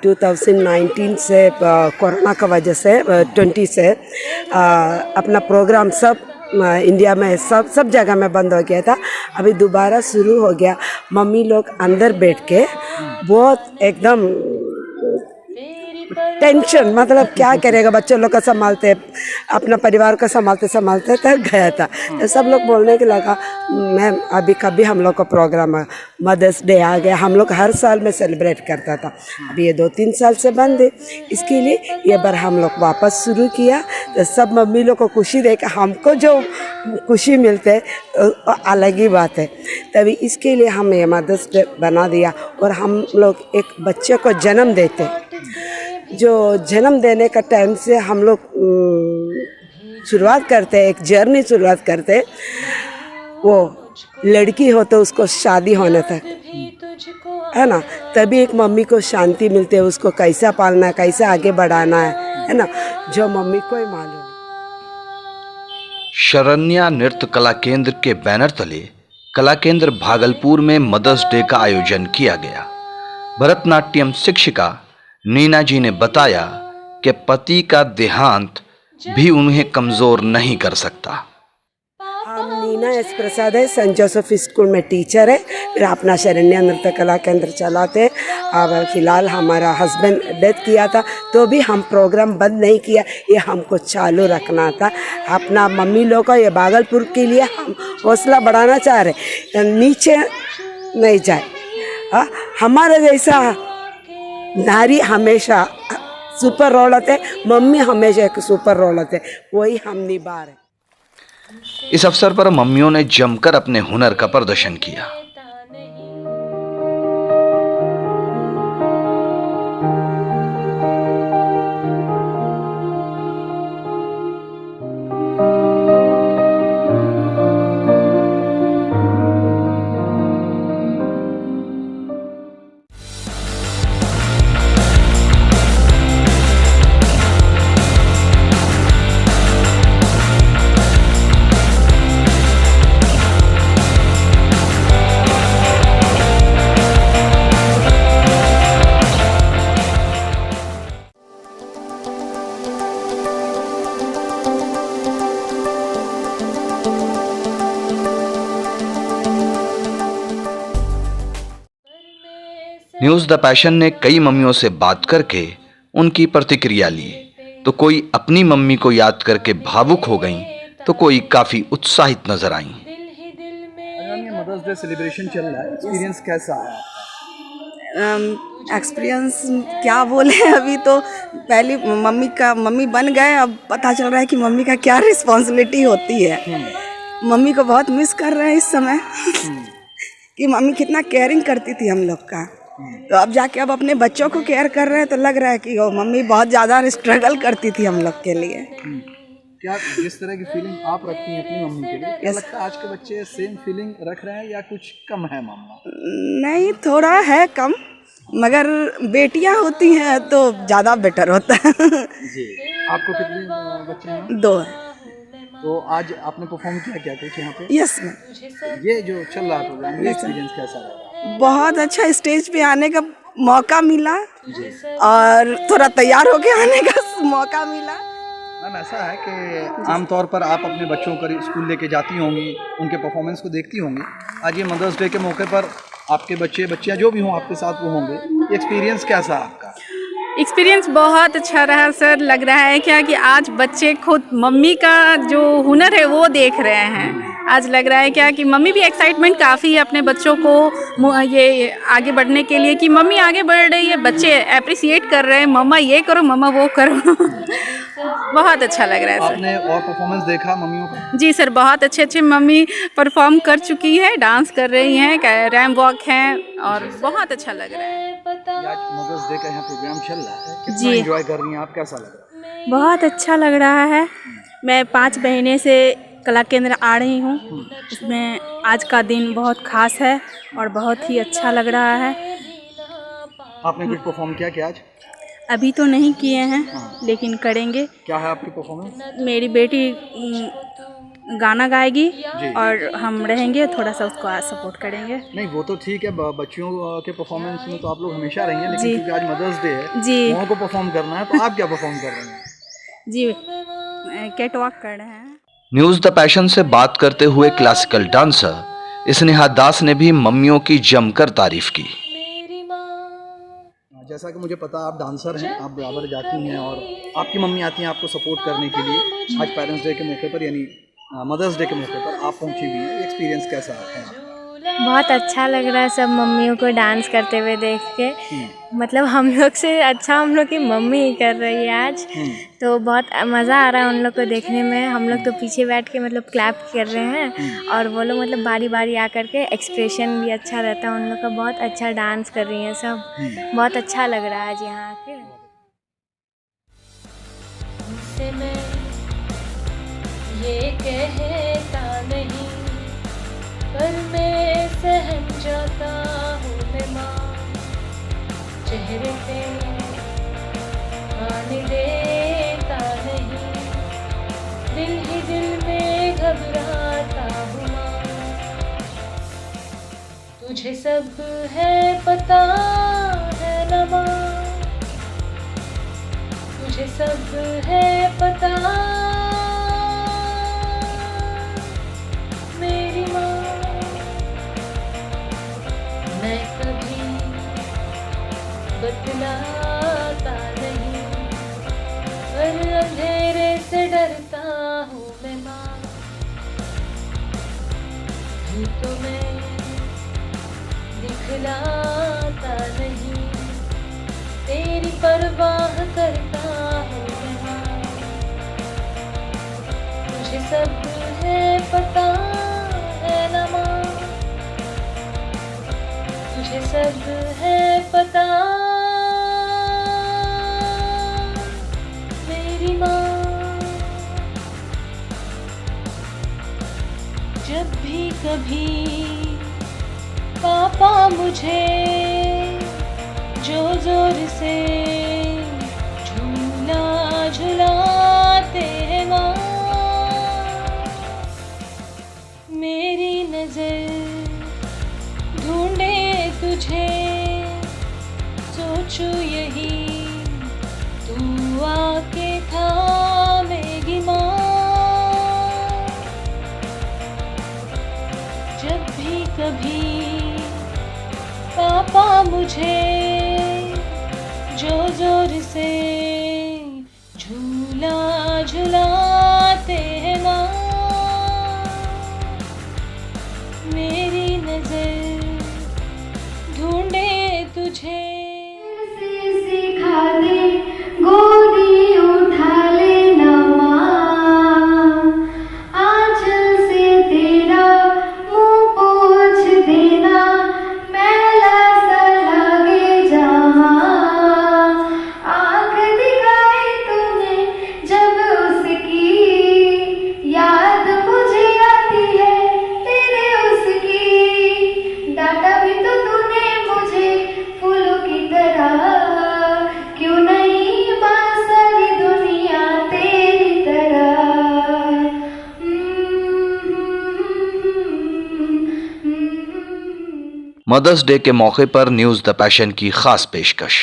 2019 से कोरोना का वजह से 20 से अपना प्रोग्राम सब इंडिया में सब जगह में बंद हो गया था। अभी दोबारा शुरू हो गया। मम्मी लोग अंदर बैठ के बहुत एकदम टेंशन, मतलब क्या करेगा, बच्चों लोग का संभालते, अपना परिवार का संभालते संभालते तक गया था। तो सब लोग बोलने के लगा मैम अभी कभी हम लोग का प्रोग्राम है, मदर्स डे आ गया, हम लोग हर साल में सेलिब्रेट करता था। अभी ये 2-3 साल से बंद है, इसके लिए ये बार हम लोग वापस शुरू किया। तो सब मम्मी लोग को खुशी देकर हमको जो खुशी मिलते अलग ही बात है। तभी इसके लिए हम ये मदर्स डे बना दिया। और हम लोग एक बच्चे को जन्म देते, जो जन्म देने का टाइम से हम लोग शुरुआत करते हैं, एक जर्नी शुरुआत करते हैं। वो लड़की हो तो उसको शादी होने तक, है ना, तभी एक मम्मी को शांति मिलती है, उसको कैसा पालना है, कैसा आगे बढ़ाना है ना, जो मम्मी को ही मालूम। शरण्या नृत्य कला केंद्र के बैनर तले कला केंद्र भागलपुर में मदर्स डे का आयोजन किया गया। भरतनाट्यम शिक्षिका नीना जी ने बताया कि पति का देहांत भी उन्हें कमज़ोर नहीं कर सकता। हम नीना एस प्रसाद है, सेंट जोसेफ स्कूल में टीचर है, फिर अपना शरण्या नृत्य कला केंद्र चलाते। अब फिलहाल हमारा हस्बैंड डेथ किया था तो भी हम प्रोग्राम बंद नहीं किया, ये हमको चालू रखना था। अपना मम्मी लोग का ये भागलपुर के लिए हम हौसला बढ़ाना चाह रहे, नीचे नहीं जाए। हमारे जैसा नारी हमेशा सुपर रोल होते, मम्मी हमेशा एक सुपर रोल होते, वही हम निभा रहे। इस अवसर पर मम्मियों ने जमकर अपने हुनर का प्रदर्शन किया। न्यूज़ द पैशन ने कई मम्मियों से बात करके उनकी प्रतिक्रिया ली। तो कोई अपनी मम्मी को याद करके भावुक हो गईं, तो कोई काफ़ी उत्साहित नजर आईं। मदर्स डे सेलिब्रेशन चल रहा है, एक्सपीरियंस कैसा है? एक्सपीरियंस क्या बोले, अभी तो पहली मम्मी बन गए, अब पता चल रहा है कि मम्मी का क्या रिस्पॉन्सिबिलिटी होती है। मम्मी को बहुत मिस कर रहे हैं इस समय कि मम्मी कितना केयरिंग करती थी हम लोग का। तो अब जाके अब अपने बच्चों को केयर कर रहे हैं तो लग रहा है कि वो मम्मी बहुत ज़्यादा स्ट्रगल करती थी हम लोग के लिए। क्या जिस तरह की फीलिंग आप रखती हैं अपनी मम्मी के लिए, क्या लगता है आज के बच्चे सेम फीलिंग रख रहे हैं या कुछ कम है मामला? नहीं, थोड़ा है कम, मगर बेटियां होती हैं तो ज़्यादा बेटर होता है। जी, आपको कितने बच्चे हैं? 2 है। तो आज आपने परफॉर्म किया क्या कुछ यहाँ पे? Yes ma'am. ये जो चल रहा प्रोग्राम, ये एक्सपीरियंस कैसा रहा? बहुत अच्छा, स्टेज पे आने का मौका मिला और थोड़ा तैयार होके आने का मौका मिला। मैम ऐसा है कि आमतौर पर आप अपने बच्चों को स्कूल लेके जाती होंगी, उनके परफॉर्मेंस को देखती होंगी। आज ये मदर्स डे के मौके पर आपके बच्चियाँ जो भी हों आपके साथ वो होंगे, एक्सपीरियंस कैसा आपका? एक्सपीरियंस बहुत अच्छा रहा सर। लग रहा है क्या कि आज बच्चे खुद मम्मी का जो हुनर है वो देख रहे हैं। आज लग रहा है क्या कि मम्मी भी एक्साइटमेंट काफ़ी है अपने बच्चों को ये आगे बढ़ने के लिए कि मम्मी आगे बढ़ रही है, बच्चे अप्रिसिएट कर रहे हैं, मम्मा ये करो, मम्मा वो करो। बहुत अच्छा लग रहा है सर। आपने और परफॉर्मेंस देखा मम्मियों का? जी सर, बहुत अच्छे मम्मी परफॉर्म कर चुकी है, डांस कर रही हैं, रैम वॉक हैं और बहुत अच्छा लग रहा है। आज मदर्स डे का यहाँ प्रोग्राम चल रहा है, कितना जी एंजॉय कर रही हैं आप, कैसा लग रहा है? बहुत अच्छा लग रहा है। मैं 5 महीने से कला केंद्र आ रही हूँ, इसमें आज का दिन बहुत खास है और बहुत ही अच्छा लग रहा है। आपने कुछ परफॉर्म किया क्या आज? अभी तो नहीं किए हैं लेकिन करेंगे। क्या है आपकी परफॉर्मेंस? मेरी बेटी गाना गाएगी और हम रहेंगे, थोड़ा सा उसको सपोर्ट करेंगे। नहीं वो तो ठीक है, बच्चियों के परफॉर्मेंस में तो आप लोग हमेशा रहेंगे, लेकिन जी। क्योंकि आज मदर्स डे है, जी। वहाँ को परफॉर्म करना है, तो आप क्या परफॉर्म कर रहे हैं? जी, कैट वॉक कर रहे हैं। न्यूज द पैशन से बात करते हुए क्लासिकल डांसर स्नेहा दास ने भी मम्मियों की जमकर तारीफ की। जैसा कि मुझे पता आप डांसर हैं, आप बराबर जाती हैं और आपकी मम्मी आती हैं आपको सपोर्ट करने के लिए। आज पेरेंट्स डे के मौके पर यानी मदर्स डे के मौके पर आप पहुंची हुई हैं, एक्सपीरियंस कैसा है? बहुत अच्छा लग रहा है सब मम्मियों को डांस करते हुए देख के। मतलब हम लोग से अच्छा हम लोग की मम्मी ही कर रही है आज, तो बहुत मज़ा आ रहा है उन लोग को देखने में। हम लोग तो पीछे बैठ के मतलब क्लैप कर रहे हैं और वो लोग मतलब बारी बारी आकर के एक्सप्रेशन भी अच्छा रहता है उन लोग का। बहुत अच्छा डांस कर रही हैं सब, बहुत अच्छा लग रहा है आज यहाँ आके। मुझसे मैं ये कहता नहीं, पर मैं सहम जाता हूँ मैं माँ, चेहरे पे आने देता नहीं, दिल ही दिल में घबराता हूँ माँ। तुझे सब है पता है न माँ, तुझे सब है पता मेरी माँ। मैं कभी बतलाता नहीं, पर अंधेरे से डरता हूँ मैं माँ। यूँ तो मैं दिखलाता नहीं, तेरी परवाह करता हूँ मैं माँ। मुझे सब है पता है न माँ, मुझे सब है पता मेरी माँ। जब भी कभी पापा मुझे जो जोर से झूला झुलाते हैं माँ, मेरी नजर ढूंढे तुझे, सोचूं यही तू आके थामेगी माँ। जब भी कभी पापा मुझे जो जोर से झूला झुलाते हैं माँ, मेरी नजर ढूंढे तुझे। सिखा दे गोदी उठा लेना माँ, आंचल से तेरा मुंह पोंछ देना, मैला सा लगे जहाँ। आँख दिखाई तुम्हें जब उसकी याद मुझे आती है तेरे उसकी। डांटा भी तो तूने मुझे फूलों की तरह, क्यों नहीं माँ सारी दुनिया तेरी तरह। मदर्स डे के मौके पर न्यूज द पैशन की खास पेशकश।